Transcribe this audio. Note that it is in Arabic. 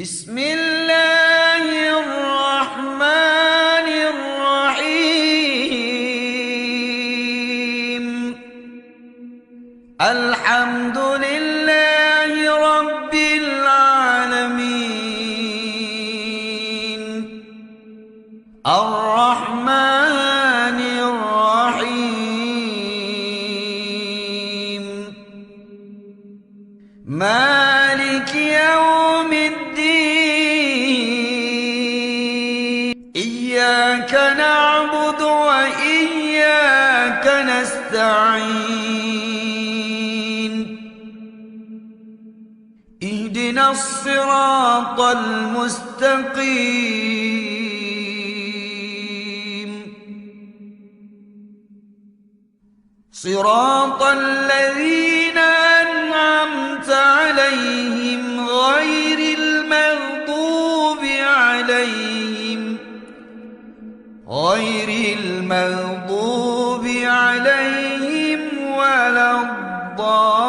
بسم الله الرحمن الرحيم. الحمد لله رب العالمين. الرحمن الرحيم. مالك يوم الدين. إياك نعبد وإياك نستعين. اهدنا الصراط المستقيم. صراط الذين أنعمت عليهم غير المغضوب عليهم ولا الضالين.